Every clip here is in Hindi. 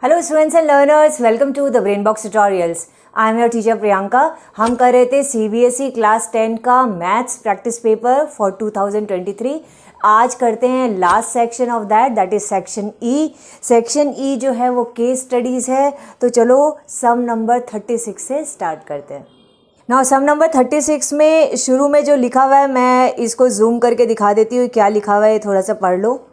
Hello students and learners, welcome to the brain box tutorials. I am your teacher Priyanka. हम कर रहे थे सीबीएसई क्लास 10 का मैथ्स प्रैक्टिस पेपर फॉर 2023। आज करते हैं last section of that is section E. Section E जो है वो केस स्टडीज़ है। तो चलो सम नंबर 36 से स्टार्ट करते हैं। नाउ सम नंबर 36 में शुरू में जो लिखा हुआ है मैं इसको जूम करके दिखा देती हूँ। क्या लिखा हुआ है थोड़ा सा पढ़ लो।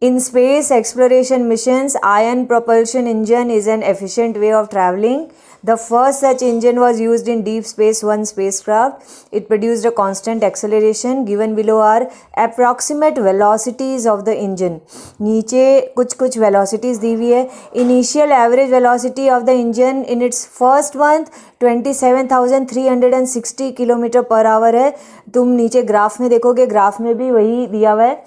In space exploration missions, ion propulsion engine is an efficient way of traveling. The first such engine was used in Deep Space One spacecraft. It produced a constant acceleration. Given below are approximate velocities of the engine. नीचे कुछ velocities दी हुई है. Initial average velocity of the engine in its first month 27,360 kilometre per our है. तुम नीचे ग्राफ में देखोगे, ग्राफ में भी वही दिया हुआ है.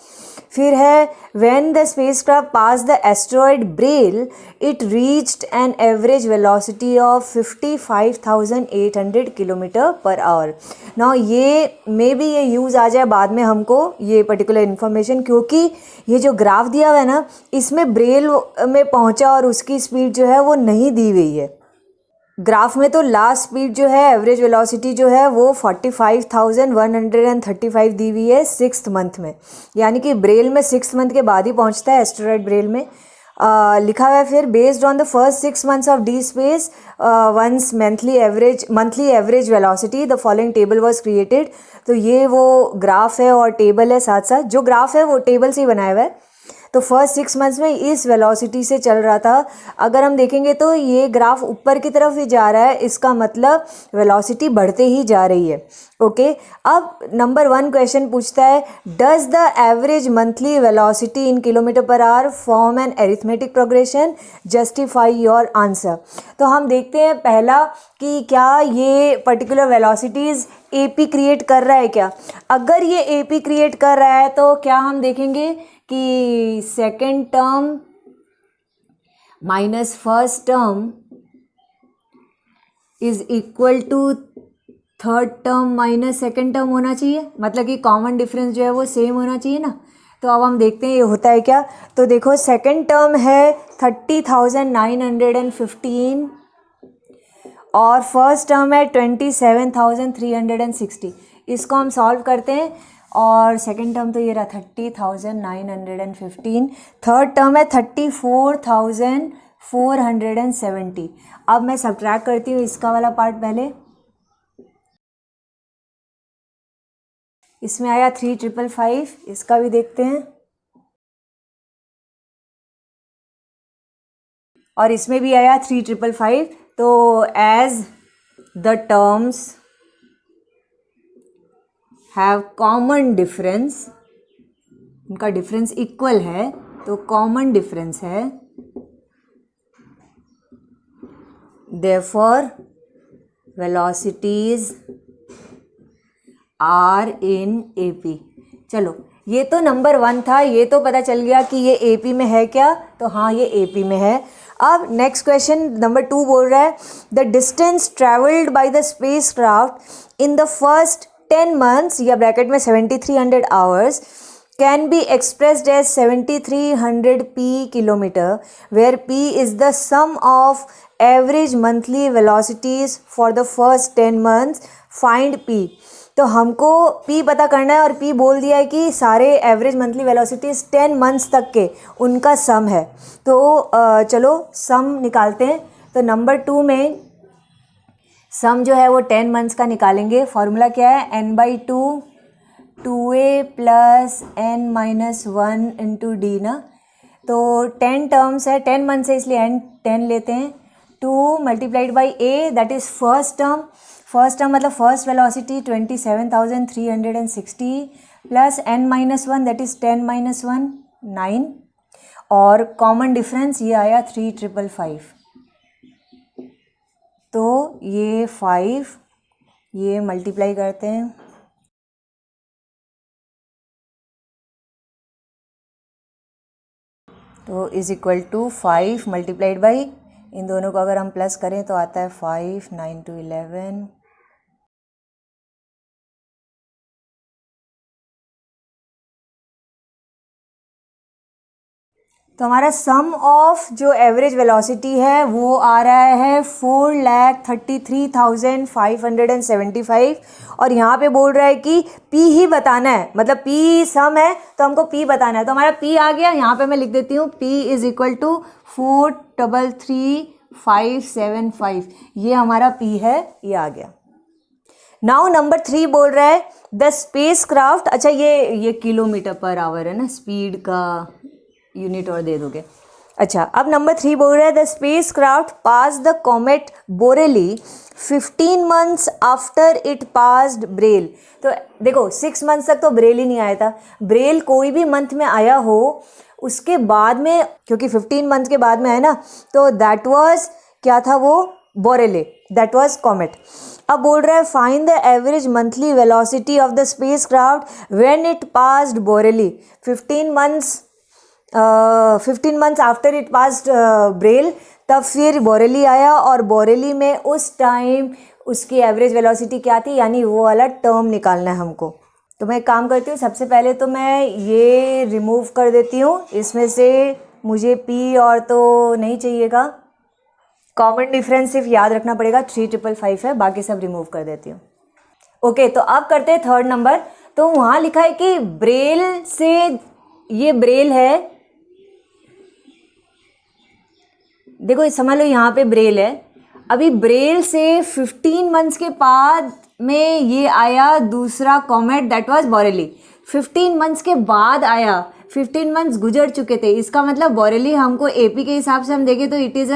फिर है when the spacecraft passed the asteroid Braille, it reached an average velocity of 55,800 kilometre per our. Now ये मे बी ये यूज़ आ जाए बाद में हमको ये पर्टिकुलर इन्फॉर्मेशन, क्योंकि ये जो ग्राफ दिया हुआ है ना इसमें ब्रेल में पहुंचा और उसकी स्पीड जो है वो नहीं दी हुई है. ग्राफ में तो लास्ट स्पीड जो है एवरेज वेलोसिटी जो है वो 45,135 दी हुई है 6th मंथ में, यानी कि ब्रेल में 6th मंथ के बाद ही पहुंचता है एस्टेरॉयड ब्रेल में. लिखा हुआ है फिर based on the first 6 months of the space once monthly average velocity the following table was created. तो ये वो ग्राफ है और टेबल है, साथ साथ जो ग्राफ है वो टेबल से ही बनाया हुआ है. तो फर्स्ट 6 months में इस वेलोसिटी से चल रहा था. अगर हम देखेंगे तो ये ग्राफ ऊपर की तरफ ही जा रहा है, इसका मतलब वेलोसिटी बढ़ते ही जा रही है. ओके, अब नंबर 1 क्वेश्चन पूछता है does the average monthly velocity in kilometre per hour form an arithmetic progression, justify your answer. तो हम देखते हैं पहला कि क्या ये पर्टिकुलर वेलोसिटीज़ एपी क्रिएट कर रहा है क्या. अगर ये एपी क्रिएट कर रहा है तो क्या हम देखेंगे कि second term minus first term is equal to third term minus second term होना चाहिए. मतलब कि कॉमन डिफरेंस जो है वो सेम होना चाहिए ना. तो अब हम देखते हैं ये होता है क्या. तो देखो सेकेंड टर्म है 30,915 और फर्स्ट टर्म है 27,360. इसको हम सॉल्व करते हैं और सेकेंड टर्म तो ये रहा 30,915. थर्ड टर्म है 34,470. अब मैं सब्ट्रैक्ट करती हूँ इसका वाला पार्ट पहले. इसमें आया 3,555. इसका भी देखते हैं और इसमें भी आया 3,555. तो as the terms have common difference, उनका डिफरेंस इक्वल है तो कॉमन डिफरेंस है, therefore velocities are in AP. चलो ये तो नंबर 1 था, ये तो पता चल गया कि ये एपी में है क्या. तो हाँ ये एपी में है. अब नेक्स्ट क्वेश्चन नंबर 2 बोल रहा है the distance travelled by the spacecraft in the first 10 months या ब्रैकेट में 7,300 hours can be expressed as 7,300 p kilometer where p is the sum of average monthly velocities for the first 10 months. Find p. तो हमको p पता करना है और p बोल दिया है कि सारे एवरेज मंथली वेलोसिटीज़ 10 months तक के उनका सम है. तो चलो सम निकालते हैं. तो नंबर 2 में सम जो है वो 10 months का निकालेंगे. फॉर्मूला क्या है n/2 2a plus n-1 into D ना. तो 10 टर्म्स है, 10 months है इसलिए n 10 लेते हैं. 2 multiplied by a that is first term. First term मतलब first velocity 27,360 plus n-1 that is 10-1 9 और कॉमन डिफरेंस ये आया 3,555. तो ये 5 ये मल्टीप्लाई करते हैं तो is equal to 5 multiplied by, इन दोनों को अगर हम प्लस करें तो आता है 5 9 to 11 तो तो हमारा सम ऑफ जो एवरेज वेलोसिटी है वो आ रहा है 4,33,575 और यहाँ पे बोल रहा है कि P ही बताना है, मतलब P सम है तो हमको P बताना है। तो हमारा P आ गया, यहाँ पे मैं लिख देती हूँ P इज इक्वल टू 4,33,575, ये हमारा P है, ये आ गया। नाउ नंबर 3 बोल रहा है द स्पेस क्राफ्ट, अच्छा ये किलोमीटर पर आवर है ना, स्पीड का यूनिट और दे दोगे। अच्छा, अब नंबर 3 बोल रहा है the space craft pass the comet Borelli 15 months after it passed Braille. तो देखो 6 मंथ्स तक तो ब्रेल ही नहीं आया था, ब्रेल कोई भी मंथ में आया हो उसके बाद में, क्योंकि 15 मंथ के बाद में है ना, तो दैट वाज क्या था वो, बोरेले, दैट वाज कॉमेट। अब बोल रहा है find the average monthly velocity of the space craft when it passed Borelli 15 months after it passed Braille, तब फिर बोरेली आया और बोरेली में उस टाइम उसकी एवरेज वेलोसिटी क्या थी, यानी वो वाला टर्म निकालना है हमको। तो मैं एक काम करती हूँ, सबसे पहले तो मैं ये रिमूव कर देती हूँ, इसमें से मुझे P और तो नहीं चाहिएगा, कॉमन डिफरेंस सिर्फ याद रखना पड़ेगा 3,555 है, बाकी सब रिमूव कर देती हूँ। ओके, तो अब करते हैं थर्ड नंबर। तो वहाँ लिखा है कि ब्रेल से, ये ब्रेल है, देखो समझ लो यहाँ पे ब्रेल है, अभी ब्रेल से 15 मंथ्स के बाद में ये आया दूसरा comet that was Borelli, 15 months के बाद आया, 15 मंथ्स गुजर चुके थे, इसका मतलब बोरेली हमको एपी के हिसाब से हम देखें तो इट इज़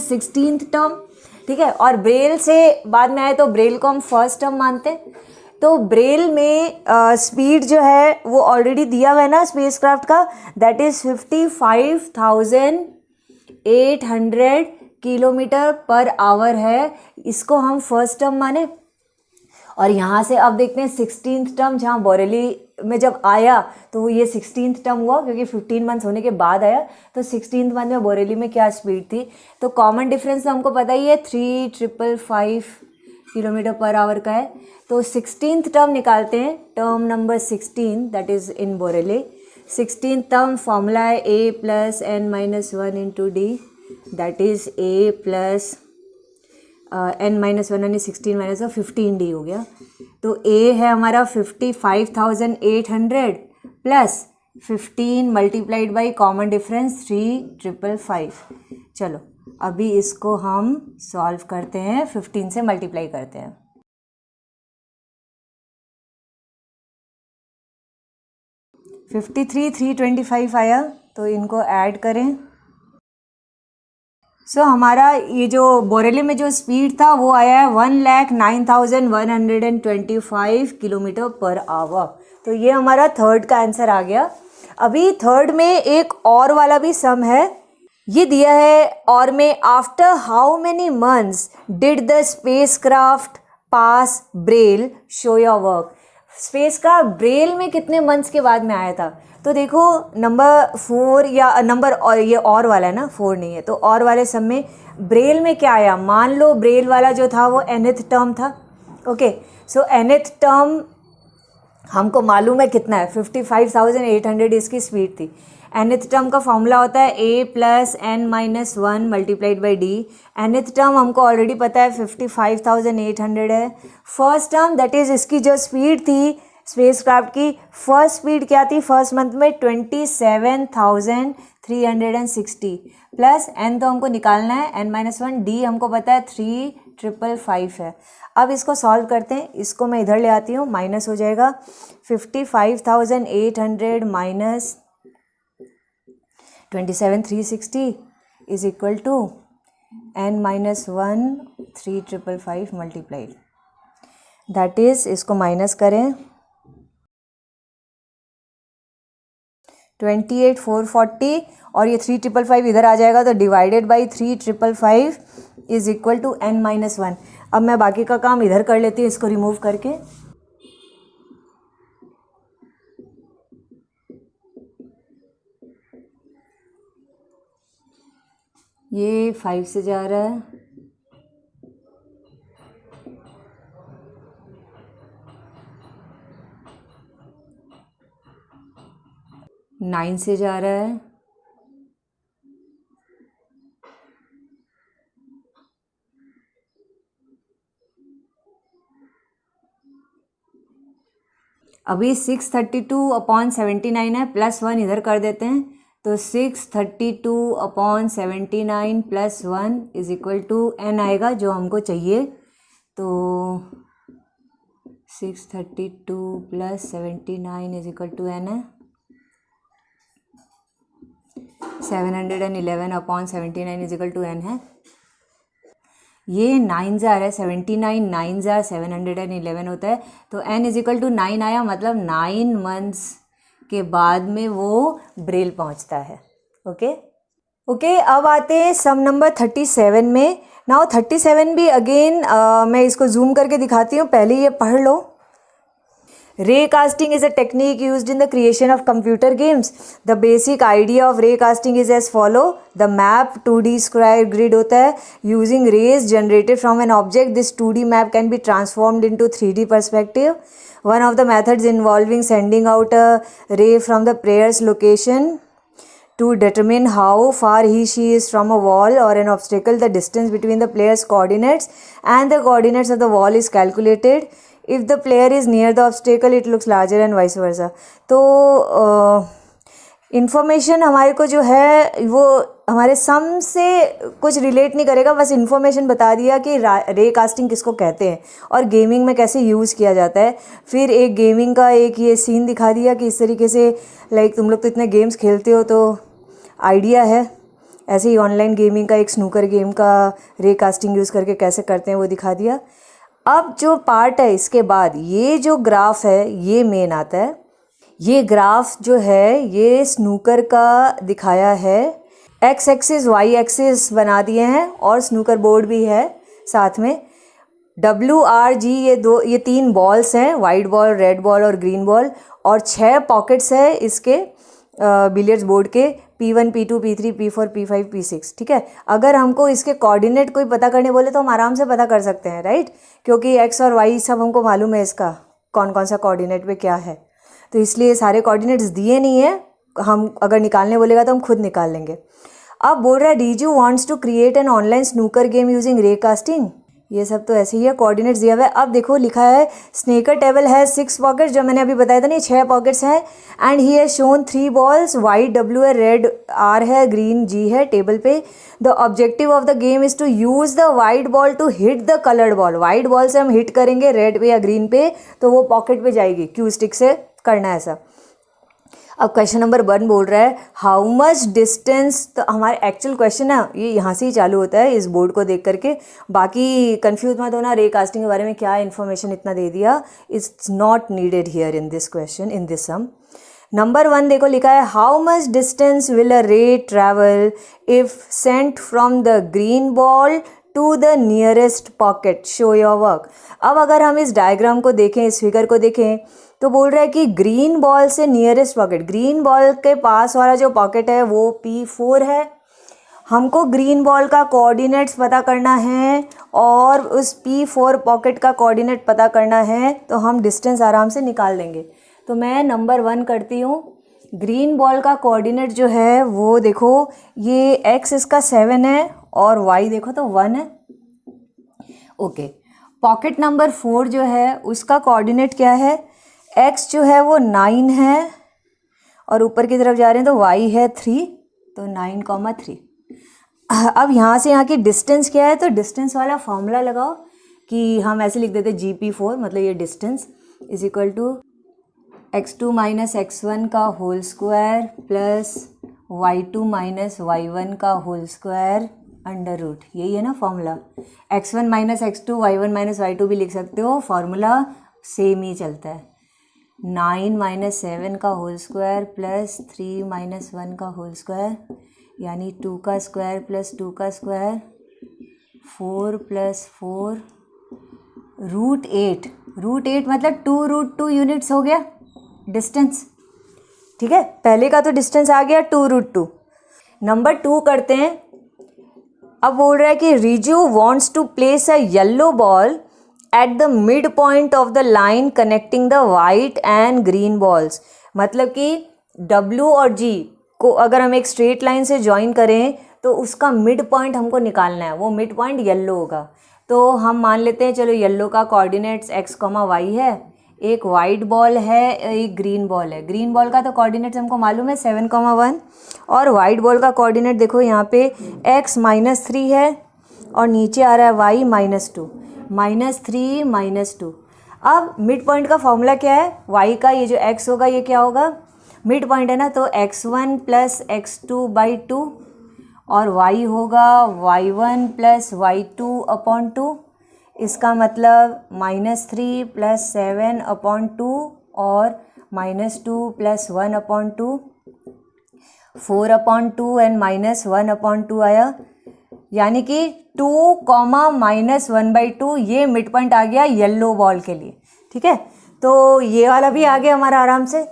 16th टर्म, ठीक है, और ब्रेल से बाद में आए तो ब्रेल को हम फर्स्ट टर्म मानते हैं। तो ब्रेल में स्पीड जो है वो ऑलरेडी दिया हुआ है ना स्पेसक्राफ्ट का, that is 55,800 kilometre per our है, इसको हम फर्स्ट टर्म माने। और यहाँ से अब देखते हैं 16th टर्म, जहाँ बोरेली में जब आया तो वो ये 16th टर्म हुआ क्योंकि 15 मंथ्स होने के बाद आया, तो 16th मंथ में बोरेली में क्या स्पीड थी। तो कॉमन डिफरेंस तो हमको पता ही है 3,555 किलोमीटर पर आवर का है। तो 16th टर्म निकालते हैं, term number 16 that is in Borelli. 16th term formula है a plus n minus 1 into D, that is a plus n minus 1 यानी 16 माइनस 15d हो गया। तो a है हमारा 55,800 plus 15 multiplied by common difference 3,555। चलो अभी इसको हम सॉल्व करते हैं, 15 से मल्टीप्लाई करते हैं। $53,325 325 आया, तो इनको ऐड करें। सो हमारा ये जो बोरेली में जो स्पीड था वो आया है 1,09,125 किलोमीटर पर आवर। तो ये हमारा थर्ड का आंसर आ गया। अभी थर्ड में एक और वाला भी सम है, ये दिया है और में after how many months did the space craft pass Braille, show your work. Space का ब्रेल में कितने मंथ्स के बाद में आया था। तो देखो नंबर 4 या नंबर, और ये और वाला है ना, 4 नहीं है, तो और वाले सब में ब्रेल में क्या आया, मान लो ब्रेल वाला जो था वो nth टर्म था। ओके, सो nth टर्म हमको मालूम है कितना है, 55,800 इसकी स्पीड थी। nth टर्म का फॉर्मूला होता है a plus n minus 1 multiplied by D. nth term हमको ऑलरेडी पता है 55,800 है। फर्स्ट टर्म दैट इज़ इसकी जो स्पीड थी स्पेसक्राफ्ट की, फर्स्ट स्पीड क्या थी फर्स्ट मंथ में 27,360 प्लस n तो हमको निकालना है n माइनस 1, डी हमको पता है 3,555 है। अब इसको सॉल्व करते हैं, इसको मैं इधर ले आती हूँ, माइनस हो जाएगा 55,800 minus 27,360 is equal to n minus 1 3,555 multiplied, that is, इसको माइनस करें 28,440 और ये 3,555 इधर आ जाएगा, तो divided by 3,555 is equal to n minus 1। अब मैं बाकी का काम इधर कर लेती हूँ, इसको रिमूव करके। ये 5 से जा रहा है, नाइन से जा रहा है, अभी 632/79 है, +1 इधर कर देते हैं, तो 632/79 +1 = n आएगा जो हमको चाहिए। तो 632 + 79 = n है, 711/79 = n है। ये 9 जार है, 79 9 जार 711 होता है, तो n = 9 आया, मतलब 9 मंथ्स के बाद में वो ब्रेल पहुंचता है। ओके, अब आते हैं सम नंबर 37 में। नाउ 37 भी अगेन मैं इसको जूम करके दिखाती हूँ, पहले ये पढ़ लो। Raycasting is a technique used in the creation of computer games. The basic idea of raycasting is as follow. The map 2D square grid होता है. Using rays generated from an object, this 2D map can be transformed into 3D perspective. One of the methods involving sending out a ray from the player's location to determine how far he/she is from a wall or an obstacle. The distance between the player's coordinates and the coordinates of the wall is calculated. If the player is near the obstacle, it looks larger and vice versa. तो इन्फॉर्मेशन हमारे को जो है वो हमारे सम से कुछ रिलेट नहीं करेगा, बस इन्फॉर्मेशन बता दिया कि रे कास्टिंग किसको कहते हैं और गेमिंग में कैसे यूज़ किया जाता है। फिर एक गेमिंग का एक ये सीन दिखा दिया कि इस तरीके से लाइक तुम लोग तो इतने गेम्स खेलते हो तो आइडिया है, ऐसे ही ऑनलाइन गेमिंग का एक स्नूकर गेम का रे कास्टिंग यूज़ करके कैसे करते हैं वो दिखा दिया। अब जो पार्ट है इसके बाद ये जो ग्राफ है ये मेन आता है। ये ग्राफ जो है ये स्नूकर का दिखाया है, एक्स एक्सिस वाई एक्सिस बना दिए हैं और स्नूकर बोर्ड भी है साथ में। WRG ये 3 बॉल्स हैं, वाइट बॉल, रेड बॉल और ग्रीन बॉल, और 6 पॉकेट्स है इसके बिलियर्ड्स बोर्ड के, P1 P2 P3 P4 P5 P6। ठीक है, अगर हमको इसके कोऑर्डिनेट कोई पता करने बोले तो हम आराम से पता कर सकते हैं, राइट, क्योंकि x और y सब हमको मालूम है इसका कौन कौन सा कोऑर्डिनेट पे क्या है, तो इसलिए सारे कोऑर्डिनेट्स दिए नहीं है, हम अगर निकालने बोलेगा तो हम खुद निकाल लेंगे। अब बोल रहा है डीजू wants to create an online snooker game using ray casting. ये सब तो ऐसे ही है, कोऑर्डिनेट्स दिया हुआ है। अब देखो लिखा है स्नेकर टेबल है 6 पॉकेट्स, जो मैंने अभी बताया था ना, 6 पॉकेट्स हैं, and he has shown 3 balls, white W है, रेड R है, ग्रीन G है टेबल पे। The objective of the game is to use the white ball to hit the coloured ball. White ball से हम हिट करेंगे रेड पे या ग्रीन पे तो वो पॉकेट पे जाएगी, क्यू स्टिक से करना है ऐसा। अब क्वेश्चन नंबर 1 बोल रहा है हाउ मच डिस्टेंस, तो हमारे एक्चुअल क्वेश्चन है ये यहाँ से ही चालू होता है इस बोर्ड को देख करके, बाकी कंफ्यूज मत होना रे कास्टिंग के बारे में क्या इन्फॉर्मेशन इतना दे दिया, it's not needed here in this question, in this sum. Number 1 देखो लिखा है how much distance will a ray travel if sent from the green ball to the nearest pocket, show your work. अब अगर हम इस डायग्राम को देखें, इस फिगर को देखें, तो बोल रहा है कि ग्रीन बॉल से नियरेस्ट पॉकेट, ग्रीन बॉल के पास वाला जो पॉकेट है वो P4 है। हमको ग्रीन बॉल का कोऑर्डिनेट्स पता करना है और उस P4 पॉकेट का कोऑर्डिनेट पता करना है, तो हम डिस्टेंस आराम से निकाल देंगे। तो मैं नंबर 1 करती हूँ। ग्रीन बॉल का कोऑर्डिनेट जो है वो देखो, ये x इसका 7 है और y देखो तो 1 है। ओके, पॉकेट नंबर 4 जो है उसका कोऑर्डिनेट क्या है, x जो है वो 9 है और ऊपर की तरफ जा रहे हैं तो y है 3, तो 9,3। अब यहाँ से यहाँ की डिस्टेंस क्या है, तो डिस्टेंस वाला फॉर्मूला लगाओ कि हम ऐसे लिख देते GP4, मतलब ये distance is equal to x2 minus x1 का whole square plus y2 minus y1 का होल स्क्वायर अंडर रूट, यही है ना formula. x1 minus x2 y1 minus y2 भी लिख सकते हो, फॉर्मूला सेम ही चलता है। 9 माइनस 7 का होल स्क्वायर प्लस 3 माइनस 1 का होल स्क्वायर, यानी 2 का स्क्वायर प्लस 2 का स्क्वायर, 4 प्लस 4 रूट 8 मतलब 2√2 यूनिट्स हो गया डिस्टेंस। ठीक है, पहले का तो डिस्टेंस आ गया 2√2। नंबर 2 करते हैं। अब बोल रहा है कि Riju wants to place a yellow ball at the mid point of the line connecting the white and green balls. मतलब कि W और G को अगर हम एक स्ट्रेट लाइन से ज्वाइन करें तो उसका मिड पॉइंट हमको निकालना है, वो मिड पॉइंट येलो होगा। तो हम मान लेते हैं चलो येलो का कोऑर्डिनेट्स x, y है, एक वाइट बॉल है, एक ग्रीन बॉल है। ग्रीन बॉल का तो कोऑर्डिनेट्स हमको मालूम है 7,1 और वाइट बॉल का कोऑर्डिनेट देखो यहाँ पे x -3 है और नीचे आ रहा है y -2, -3 -2। अब मिड पॉइंट का फॉर्मूला क्या है, y का ये जो x होगा ये क्या होगा, मिड पॉइंट है ना, तो x1 + x2/2 और y होगा y1 + y2/2। इसका मतलब -3 + 7/2 और -2 + 1/2, 4/2 एंड -1/2 आया, यानी कि 2, -1/2 ये मिड पॉइंट आ गया येलो बॉल के लिए। ठीक है, तो ये वाला भी आ गया हमारा आराम से।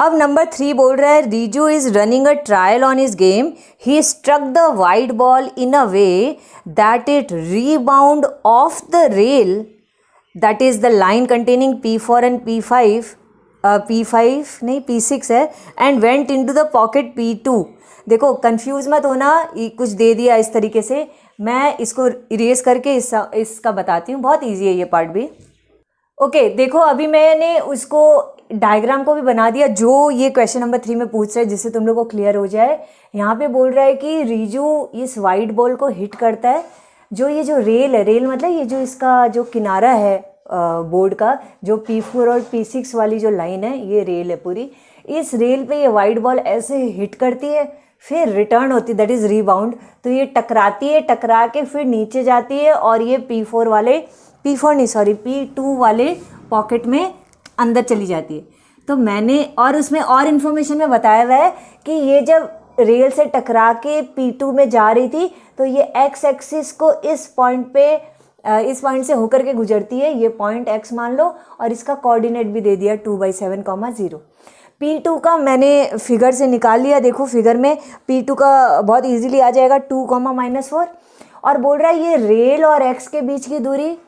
अब नंबर 3 बोल रहा है Riju is running a trial on his game, he struck the white ball in a way that it rebound off the rail, that is the line containing P4 and P5 नहीं P6 है, and went into the pocket P2। देखो कंफ्यूज मत होना, ये कुछ दे दिया इस तरीके से, मैं इसको इरेज करके इसका बताती हूँ, बहुत ईजी है ये पार्ट भी। ओके, देखो अभी मैंने उसको डायग्राम को भी बना दिया जो ये क्वेश्चन नंबर 3 में पूछ रहा है, जिससे तुम लोग को क्लियर हो जाए। यहाँ पे बोल रहा है कि रिजू इस वाइट बॉल को हिट करता है, जो ये जो रेल है, रेल मतलब ये जो इसका जो किनारा है बोर्ड का, जो P4 और P6 वाली जो लाइन है, ये रेल है पूरी, इस रेल पे ये वाइट बॉल ऐसे हिट करती है, फिर रिटर्न होती है, दैट इज़ रीबाउंड। तो ये टकराती है, टकरा के फिर नीचे जाती है और ये P4 नहीं सॉरी P2 वाले पॉकेट में अंदर चली जाती है। तो मैंने और उसमें और इन्फॉर्मेशन में बताया हुआ है कि ये जब रेल से टकरा के P2 में जा रही थी तो ये x एक्सिस को इस पॉइंट से होकर के गुजरती है, ये पॉइंट x मान लो, और इसका कोऑर्डिनेट भी दे दिया 2/7,0। P2 का मैंने फिगर से निकाल लिया, देखो फिगर में P2 का बहुत इजीली आ जाएगा 2, -4, और बोल रहा है ये रेल और x के बीच की दूरी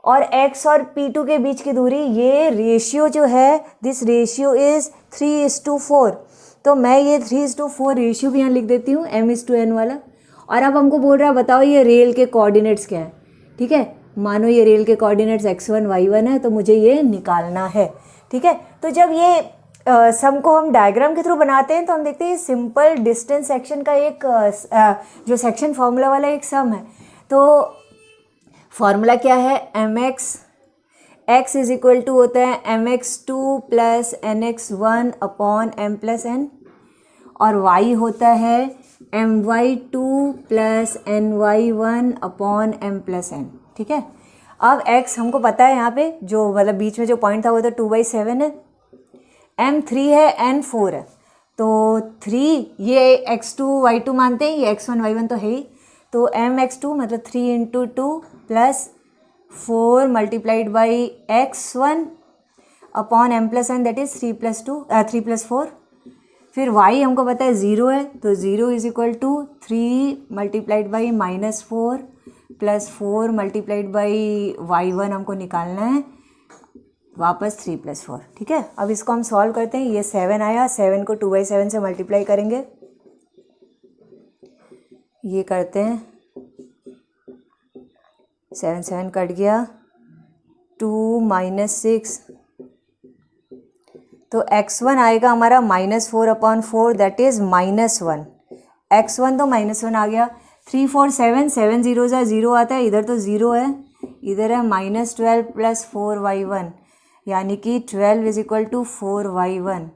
और x और P2 के बीच की दूरी, ये रेशियो जो है, दिस रेशियो इज़ 3:4। तो मैं ये 3:4 रेशियो भी यहाँ लिख देती हूँ, m:n वाला। और अब हमको बोल रहा है बताओ ये रेल के कोऑर्डिनेट्स क्या है। ठीक है, मानो ये रेल के कोऑर्डिनेट्स x1 y1 है, तो मुझे ये निकालना है। ठीक है, तो जब ये सम को हम डायग्राम के थ्रू बनाते हैं तो हम देखते हैं सिंपल डिस्टेंस सेक्शन का एक जो सेक्शन फॉर्मूला वाला एक सम है। तो फॉर्मूला क्या है, x होता है mx2 + nx1/m+n, और y होता है my2 + ny1/m+n। ठीक है, अब x हमको पता है, यहाँ पे जो मतलब बीच में जो पॉइंट था वो तो 2/7 है, m3 है, n4 है, तो 3 ये x2 y2 मानते हैं, ये x1 y1 तो है ही, तो mx2 मतलब 3 × 2 + 4 × x1/m+n, दैट इज़ 3 + 4। फिर y हमको पता है 0 है, तो 0 = 3 × -4 + 4 × y1 हमको निकालना है, वापस 3 + 4। ठीक है, अब इसको हम सॉल्व करते हैं। ये 7 आया, 7 को 2/7 से मल्टीप्लाई करेंगे, ये करते हैं, 7 कट गया, 2 - 6, तो x1 आएगा हमारा -4/4, दैट इज़ -1। x1 तो -1 आ गया, 3 4 7, 7 0 0 आता है, इधर तो 0 है, इधर है -12 + 4y1, यानी कि 12 = 4y1,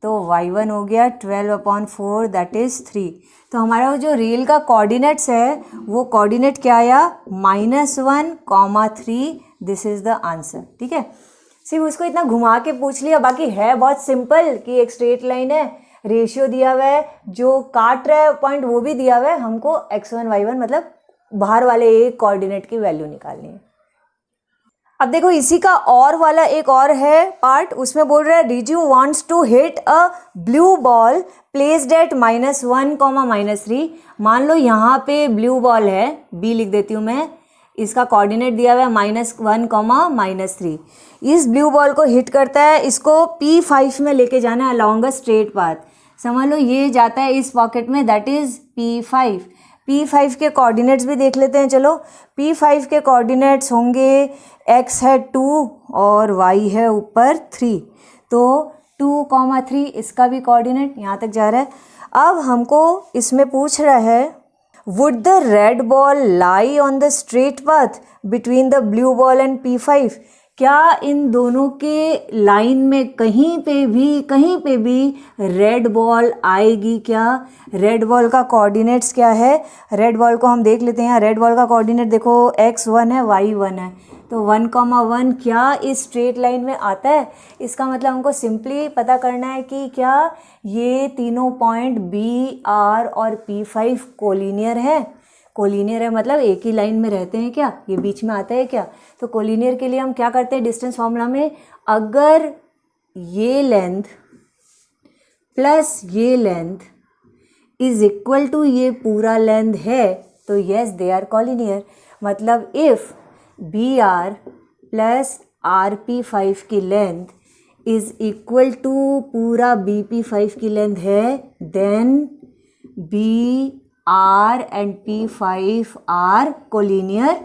तो y1 हो गया 12/4, दैट इज़ 3। तो हमारा जो रेल का कोऑर्डिनेट्स है वो कोऑर्डिनेट क्या आया, -1, 3, दिस इज़ द आंसर। ठीक है, सिर्फ उसको इतना घुमा के पूछ लिया, बाकी है बहुत सिंपल कि एक स्ट्रेट लाइन है, रेशियो दिया हुआ है, जो काट रहा है पॉइंट वो भी दिया हुआ है, हमको x1 y1 मतलब बाहर वाले एक कोऑर्डिनेट की वैल्यू निकालनी है। अब देखो इसी का और वाला एक और है पार्ट, उसमें बोल रहा है Riju wants to hit a blue ball placed at -1, -3। मान लो यहाँ पे ब्लू बॉल है, b लिख देती हूँ मैं, इसका कोऑर्डिनेट दिया हुआ है -1, -3। इस ब्लू बॉल को हिट करता है, इसको P5 में लेके जाना है अलॉन्ग अ स्ट्रेट पाथ। समझ लो ये जाता है इस पॉकेट में, दैट इज़ P5। P5 के कोऑर्डिनेट्स भी देख लेते हैं। चलो, P5 के कोऑर्डिनेट्स होंगे, x है 2 और y है ऊपर 3, तो 2,3 इसका भी कोऑर्डिनेट यहाँ तक जा रहा है। अब हमको इसमें पूछ रहा है, would the red ball lie on the straight path between the blue ball and P5? क्या इन दोनों के लाइन में कहीं पे भी रेड बॉल आएगी क्या? रेड बॉल का कोऑर्डिनेट्स क्या है? रेड बॉल को हम देख लेते हैं। रेड बॉल का कोऑर्डिनेट देखो, x1 है, y1 है, तो 1,1 क्या इस स्ट्रेट लाइन में आता है? इसका मतलब हमको सिंपली पता करना है कि क्या ये तीनों पॉइंट B, R और P5 कोलिनियर है। कोलिनियर है मतलब एक ही लाइन में रहते हैं क्या? ये बीच में आता है क्या? तो कोलिनियर के लिए हम क्या करते हैं डिस्टेंस फॉर्मूला में, अगर ये लेंथ प्लस ये लेंथ इज इक्वल टू ये पूरा लेंथ है तो यस दे आर कोलिनियर। मतलब इफ BR प्लस RP5 की लेंथ इज इक्वल टू पूरा BP5 की लेंथ है, then BR and P5 are collinear,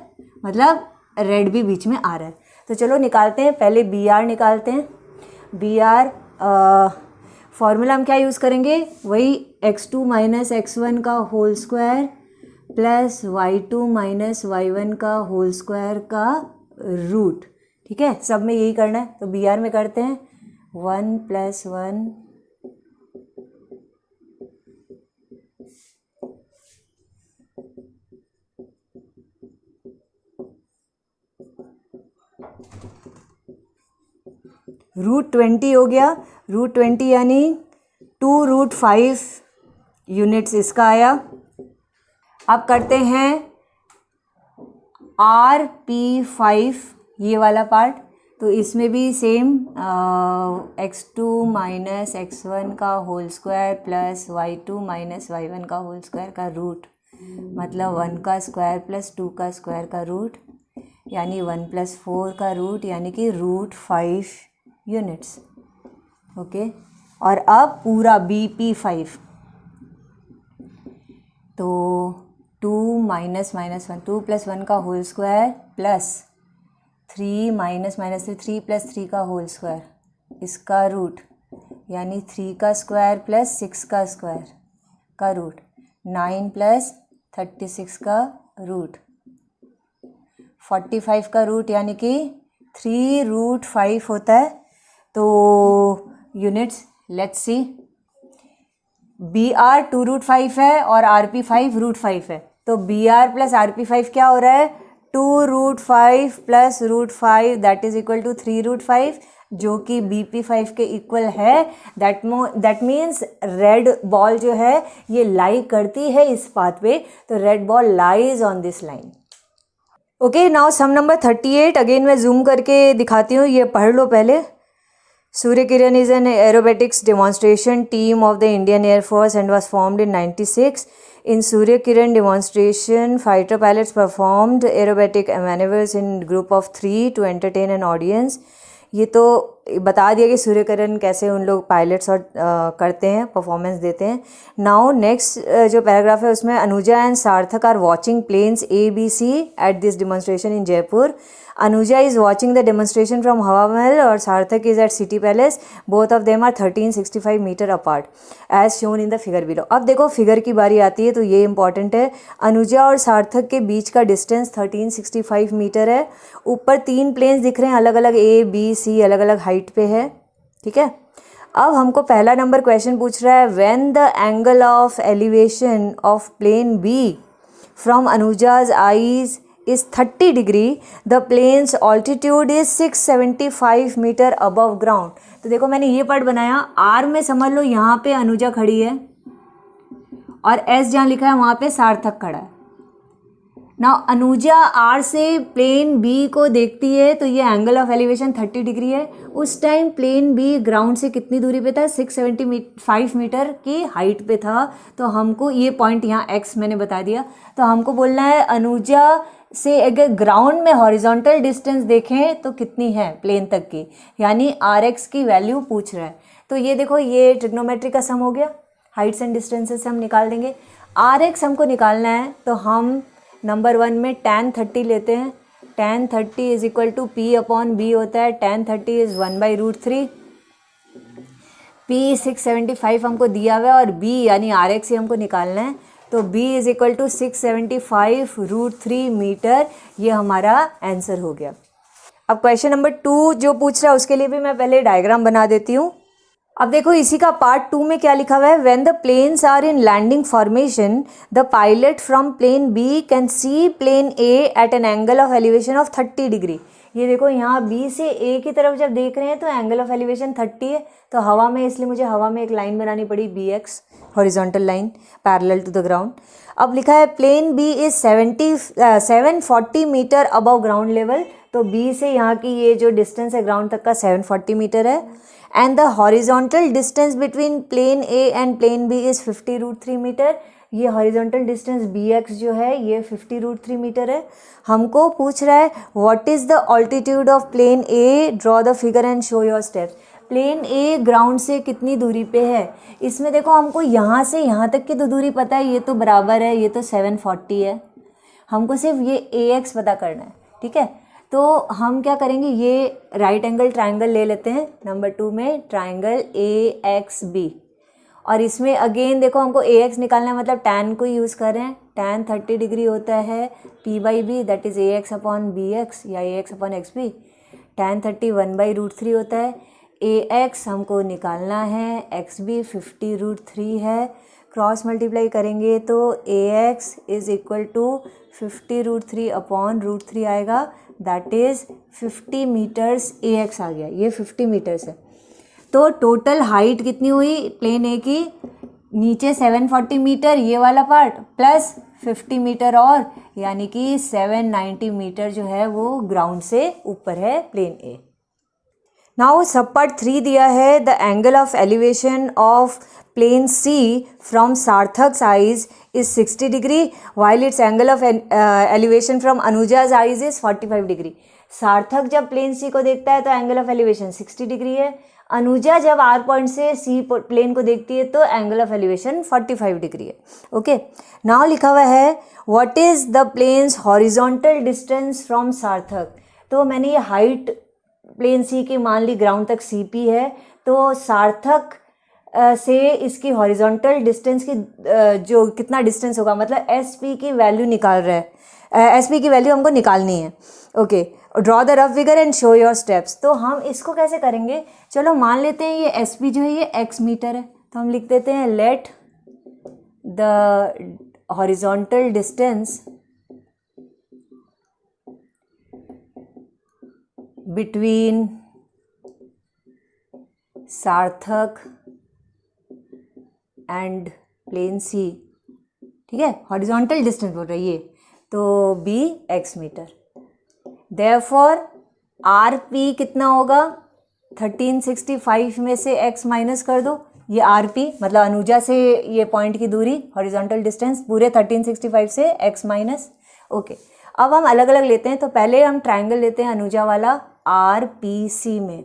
मतलब रेड भी बीच में आ रहा है। तो चलो निकालते हैं, पहले BR निकालते हैं। BR फॉर्मूला हम क्या यूज़ करेंगे, वही x2 माइनस x1 का whole square plus y2 minus y1 का होल स्क्वायर का रूट। ठीक है, सब में यही करना है। तो BR में करते हैं 1 + 1 √20 हो गया। √20 यानी 2√5 यूनिट्स इसका आया। अब करते हैं RP5 ये वाला पार्ट, तो इसमें भी सेम x2 माइनस x1 का whole square plus y2 minus y1 का होल स्क्वायर का रूट, मतलब 1 का स्क्वायर प्लस 2 का स्क्वायर का रूट, यानी 1 + 4 का रूट, यानी कि √5 यूनिट्स। ओके, और अब पूरा BP5, तो 2 माइनस माइनस 1, 2 + 1 का whole square plus 3 minus minus 3 + 3 का होल स्क्वायर, इसका रूट, यानी 3 का स्क्वायर प्लस 6 का स्क्वायर का रूट, 9 + 36 का रूट, 45 का रूट, यानी कि 3√5 होता है। तो यूनिट्स लेट्स सी, BR 2√5 है और RP5 √5 है, तो BR प्लस RP5 क्या हो रहा है, 2√5 plus √5 that is equal to 3√5, जो कि BP5 के इक्वल है। दैट मीन्स रेड बॉल जो है ये लाई करती है इस पाथ पे, तो red ball lies on this line. Okay, now sum number 38, again मैं जूम करके दिखाती हूँ, ये पढ़ लो पहले। Surya Kiran is an aerobatics demonstration team of the Indian Air Force and was formed in 96. In Surya Kiran demonstration, fighter pilots performed aerobatic maneuvers in group of 3 to entertain an audience. ये तो बता दिया कि सूर्य किरण कैसे उन लोग पायलट्स और करते हैं, परफॉर्मेंस देते हैं। नाउ नेक्स्ट जो पैराग्राफ है उसमें, Anuja and Sarthak are watching planes ABC at this demonstration in Jaipur. Anuja is watching the demonstration from Hawa Mahal और Sarthak is at City Palace. Both of them are 1365 meter apart as shown in the figure below. अब देखो फिगर की बारी आती है तो ये इंपॉर्टेंट है। अनुजा और सार्थक के बीच का डिस्टेंस 1365 मीटर है। ऊपर 3 प्लेन्स दिख रहे हैं, अलग अलग A, B, C, अलग अलग हाइट पे है। ठीक है, अब हमको पहला नंबर क्वेश्चन पूछ रहा है, when the angle of elevation of plane B from Anuja's eyes is 30 degree, the plane's altitude is 675 metre above ground। तो देखो मैंने ये पार्ट बनाया, R में समझ लो यहाँ पे अनुजा खड़ी है और S जहाँ लिखा है वहाँ पे सार्थक खड़ा है। ना अनुजा R से प्लेन B को देखती है तो ये एंगल ऑफ एलिवेशन 30 डिग्री है। उस टाइम प्लेन B ग्राउंड से कितनी दूरी पे था, 675 मीटर की हाइट पे था। तो हमको ये पॉइंट यहाँ X मैंने बता दिया। तो हमको बोलना है अनुजा से अगर ग्राउंड में हॉरिजॉन्टल डिस्टेंस देखें तो कितनी है प्लेन तक की, यानी RX की वैल्यू पूछ रहा है। तो ये देखो ये ट्रिग्नोमेट्री का सम हो गया, हाइट्स एंड डिस्टेंसेस हम निकाल देंगे। RX हमको निकालना है तो हम नंबर 1 में tan 30 लेते हैं। tan 30 is equal to P upon B होता है। tan 30 is 1/√3। P 675 हमको दिया हुआ है और B यानी RX ही हमको निकालना है, तो B is equal to 675√3 meter. ये हमारा आंसर हो गया। अब क्वेश्चन नंबर 2 जो पूछ रहा है उसके लिए भी मैं पहले डायग्राम बना देती हूँ। अब देखो इसी का पार्ट 2 में क्या लिखा हुआ है, when the planes are in landing formation the pilot from plane B can see plane A at an angle of elevation of 30 degree. ये देखो यहाँ बी से ए की तरफ जब देख रहे हैं तो एंगल ऑफ एलिवेशन 30 है, तो हवा में, इसलिए मुझे हवा में एक लाइन बनानी पड़ी BX, horizontal line parallel to the ground. अब लिखा है plane B is 740 meter above ground level, तो बी से यहाँ की ये जो डिस्टेंस है ग्राउंड तक का 740 मीटर है। And the horizontal distance between plane A and plane B is 50√3 meter. ये हॉरिजॉन्टल डिस्टेंस BX जो है ये 50√3 मीटर है। हमको पूछ रहा है what is the altitude of plane A, draw the figure and show your steps. Plane A ground से कितनी दूरी पे है, इसमें देखो हमको यहाँ से यहाँ तक की तो दूरी पता है, ये तो बराबर है, ये तो 740 है। हमको सिर्फ ये AX पता करना है, ठीक है। तो हम क्या करेंगे, ये राइट एंगल ट्राइंगल ले लेते हैं नंबर 2 में, ट्राइंगल AXB। और इसमें अगेन देखो हमको AX निकालना है, मतलब tan को यूज़ कर रहे हैं। tan 30 डिग्री होता है P/B, that is AX upon BX या AX अपॉन XB। tan 30 1/√3 होता है। AX हमको निकालना है, XB 50√3 है। क्रॉस मल्टीप्लाई करेंगे तो AX is equal to 50√3 upon √3 आएगा, दैट इज़ 50 मीटर्स। AX आ गया, ये 50 मीटर्स है। तो टोटल हाइट कितनी हुई प्लेन ए की, नीचे 740 मीटर ये वाला पार्ट प्लस 50 मीटर और, यानी कि 790 मीटर जो है वो ग्राउंड से ऊपर है plane A. Now sub part 3 दिया है, the angle of elevation of plane C from Sarthak's eyes is 60 degree while its angle of elevation from Anuja's eyes is 45 degree. Sarthak जब प्लेन सी को देखता है तो एंगल ऑफ एलिवेशन 60 डिग्री है। अनुजा जब R पॉइंट से C प्लेन को देखती है तो एंगल ऑफ एलिवेशन 45 डिग्री है। ओके, नाउ लिखा हुआ है what is the plane's horizontal distance from Sarthak. तो मैंने ये हाइट प्लेन C की मान ली, ग्राउंड तक CP है, तो सार्थक से इसकी हॉरिजॉन्टल डिस्टेंस की जो कितना डिस्टेंस होगा, मतलब SP की वैल्यू निकाल रहा है, SP की वैल्यू हमको निकालनी है। Okay, draw the rough figure and show your steps. तो हम इसको कैसे करेंगे, चलो मान लेते हैं ये SP जो है ये X मीटर है, तो हम लिख देते हैं let the horizontal distance between सार्थक एंड प्लेन C, ठीक है, हॉरिजॉन्टल डिस्टेंस बोल रही है, तो B X meter. Therefore RP कितना होगा, 1365 में से X माइनस कर दो, ये RP मतलब अनुजा से ये पॉइंट की दूरी, हॉरिजॉन्टल डिस्टेंस पूरे 1365 से X माइनस। ओके, अब हम अलग अलग लेते हैं, तो पहले हम ट्राइंगल लेते हैं अनुजा वाला RPC में।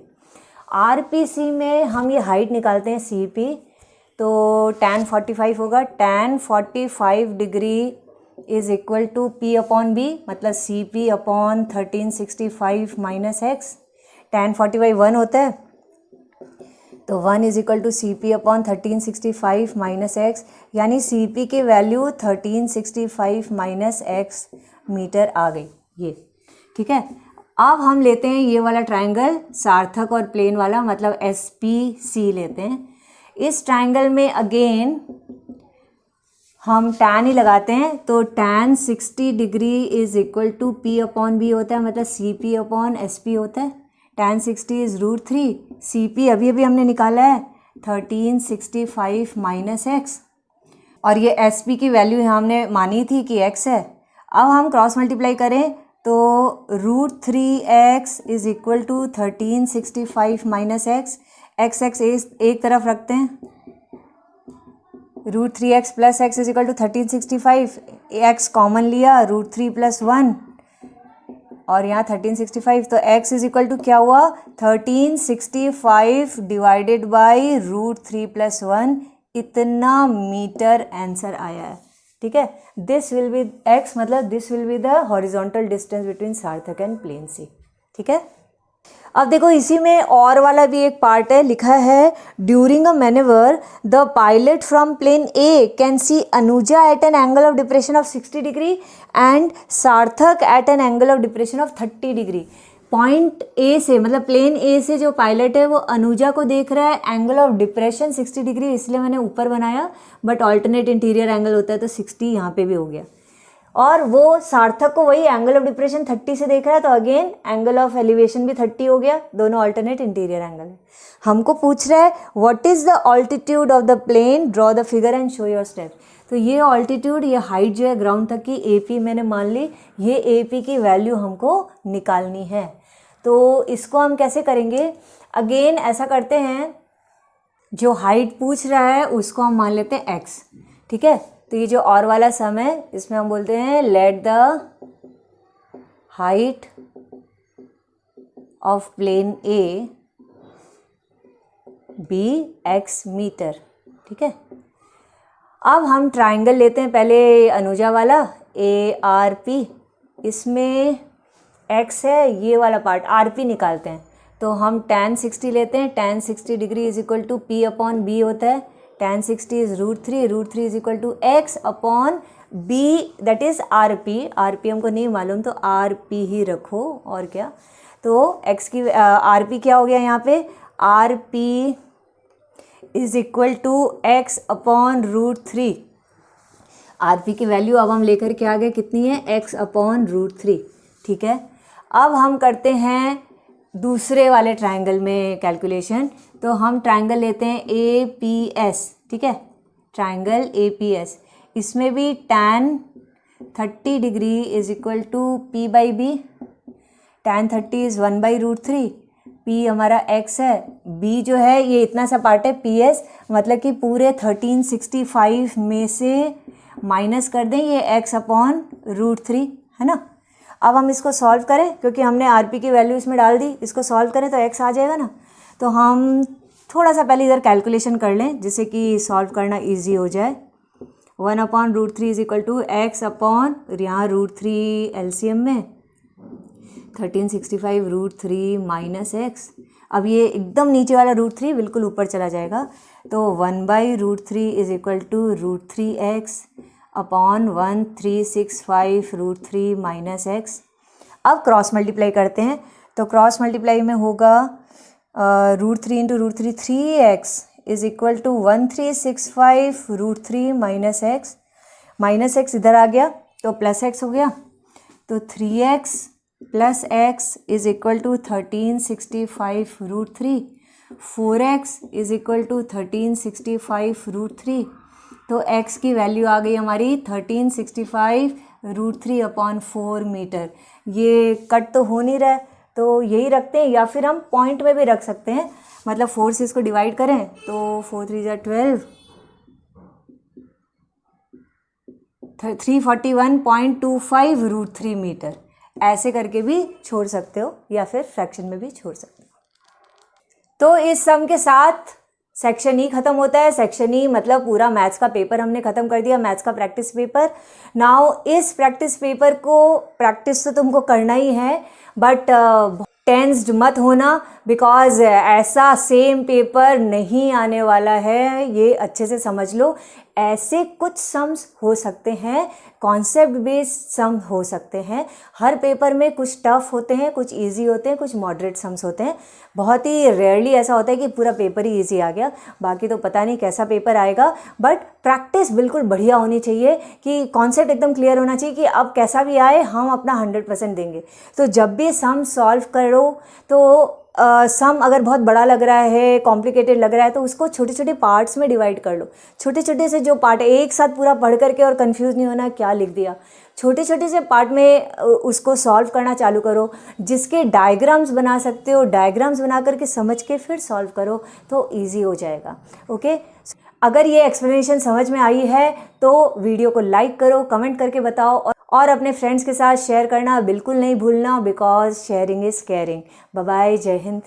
RPC में हम ये हाइट निकालते हैं CP, तो tan 45 होगा, tan 45 degree is equal to P upon B, मतलब CP upon 1365 minus X। tan 45 1 होता है, तो 1 is equal to CP upon 1365 minus X, यानी CP की वैल्यू 1365 माइनस X मीटर आ गई ये, ठीक है। अब हम लेते हैं ये वाला ट्राइंगल सार्थक और प्लेन वाला, मतलब SPC लेते हैं। इस ट्राइंगल में अगेन हम tan ही लगाते हैं, तो tan 60 degree is equal to P upon B होता है, मतलब CP अपॉन SP होता है। tan 60 इज √3, CP अभी अभी हमने निकाला है 1365 माइनस X, और ये SP की वैल्यू हमने मानी थी कि X है। अब हम क्रॉस मल्टीप्लाई करें तो √3x is equal to 1365 minus X, x एक तरफ रखते हैं, √3x plus x is equal to 1365, x common लिया, √3 प्लस 1 और यहाँ 1365, तो x इज इक्वल टू क्या हुआ, 1365 डिवाइडेड बाई √3 प्लस 1, इतना मीटर आंसर आया है। ठीक है। दिस विल बी x, मतलब this will be the horizontal distance between सार्थक एंड प्लेन सी, ठीक है। अब देखो इसी में और वाला भी एक पार्ट है, लिखा है during a manoeuvre the pilot from plane A can see Anuja at an angle of depression of 60 degree and Sarthak at an angle of depression of 30 degree. Point A से, मतलब प्लेन ए से जो पायलट है वो अनुजा को देख रहा है, एंगल ऑफ डिप्रेशन 60 डिग्री, इसलिए मैंने ऊपर बनाया, बट ऑल्टरनेट इंटीरियर एंगल होता है तो 60 यहाँ पे भी हो गया। और वो सार्थक को वही एंगल ऑफ डिप्रेशन 30 से देख रहा है, तो अगेन एंगल ऑफ एलिवेशन भी 30 हो गया, दोनों अल्टरनेट इंटीरियर एंगल है। हमको पूछ रहा है what is the altitude of the plane, draw the figure and show your step. तो ये ऑल्टीट्यूड, ये हाइट जो है ग्राउंड तक की AP मैंने मान ली, ये AP की वैल्यू हमको निकालनी है। तो इसको हम कैसे करेंगे, अगेन ऐसा करते हैं, जो हाइट पूछ रहा है उसको हम मान लेते हैं x, ठीक है। तो ये जो और वाला सम है इसमें हम बोलते हैं let the height of plane A be x meter, ठीक है। अब हम ट्राइंगल लेते हैं, पहले अनुजा वाला ARP, इसमें x है, ये वाला पार्ट RP निकालते हैं। तो हम tan 60 लेते हैं, tan 60 degree is equal to P upon B होता है, tan 60 is √3 is equal to x upon B, that is RP हमको नहीं मालूम तो RP ही रखो, और क्या। तो x की RP क्या हो गया यहाँ पे, RP is equal to x upon √3। RP की वैल्यू अब हम लेकर के आ गए, कितनी है, x अपॉन √3, ठीक है। अब हम करते हैं दूसरे वाले ट्रायंगल में कैलकुलेशन। तो हम ट्रायंगल लेते हैं APS, ठीक है, ट्रायंगल APS, इसमें भी tan 30 degree is equal to P by B, tan 30 is 1/√3, P हमारा x है, B जो है ये इतना सा पार्ट है PS, मतलब कि पूरे 1365 में से माइनस कर दें ये x अपॉन √3, है ना। अब हम इसको सॉल्व करें, क्योंकि हमने RP की वैल्यू इसमें डाल दी, इसको सॉल्व करें तो x आ जाएगा ना। तो हम थोड़ा सा पहले इधर कैलकुलेशन कर लें जिससे कि सॉल्व करना इजी हो जाए। 1/√3 is equal to x upon, यहाँ √3 LCM में 1365 √3 माइनस x, अब ये एकदम नीचे वाला √3 बिल्कुल ऊपर चला जाएगा, तो 1/√3 is equal to √3x upon 1365 √3 minus x। अब क्रॉस मल्टीप्लाई करते हैं, तो क्रॉस मल्टीप्लाई में होगा √3 into √3 3x is equal to 1365 √3 minus x इधर आ गया तो प्लस x हो गया, तो 3x plus x is equal to 1365 √3, 4x is equal to 1365 √3, तो x की वैल्यू आ गई हमारी 1365 √3 अपॉन 4 मीटर। ये कट तो हो नहीं रहा है तो यही रखते हैं, या फिर हम पॉइंट में भी रख सकते हैं, मतलब 4 से इसको डिवाइड करें तो 4 3 जा 12, 341.25 √3 मीटर, ऐसे करके भी छोड़ सकते हो या फिर फ्रैक्शन में भी छोड़ सकते हो। तो इस सम के साथ सेक्शन ई खत्म होता है। सेक्शन ई मतलब पूरा मैथ्स का पेपर हमने खत्म कर दिया, मैथ्स का प्रैक्टिस पेपर। नाउ इस प्रैक्टिस पेपर को प्रैक्टिस तो तुमको करना ही है, बट टेंस्ड मत होना, बिकॉज ऐसा सेम पेपर नहीं आने वाला है, ये अच्छे से समझ लो। ऐसे कुछ सम्स हो सकते हैं, कॉन्सेप्ट बेस्ड सम हो सकते हैं, हर पेपर में कुछ टफ होते हैं, कुछ इजी होते हैं, कुछ मॉडरेट सम्स होते हैं। बहुत ही रेयरली ऐसा होता है कि पूरा पेपर ही इजी आ गया, बाकी तो पता नहीं कैसा पेपर आएगा। बट प्रैक्टिस बिल्कुल बढ़िया होनी चाहिए कि कॉन्सेप्ट एकदम क्लियर होना चाहिए कि अब कैसा भी आए हम अपना 100% देंगे। तो जब भी सम सॉल्व करो तो सम अगर बहुत बड़ा लग रहा है, कॉम्प्लिकेटेड लग रहा है, तो उसको छोटे छोटे पार्ट्स में डिवाइड कर लो। छोटे छोटे से जो पार्ट है, एक साथ पूरा पढ़ करके और कंफ्यूज नहीं होना क्या लिख दिया, छोटे छोटे से पार्ट में उसको सॉल्व करना चालू करो। जिसके डायग्राम्स बना सकते हो, डायग्राम्स बना करके समझ के फिर सॉल्व करो तो ईजी हो जाएगा। ओके, अगर ये एक्सप्लेनेशन समझ में आई है तो वीडियो को लाइक करो, कमेंट करके बताओ, और अपने फ्रेंड्स के साथ शेयर करना बिल्कुल नहीं भूलना, because sharing is caring. Bye bye, जय हिंद।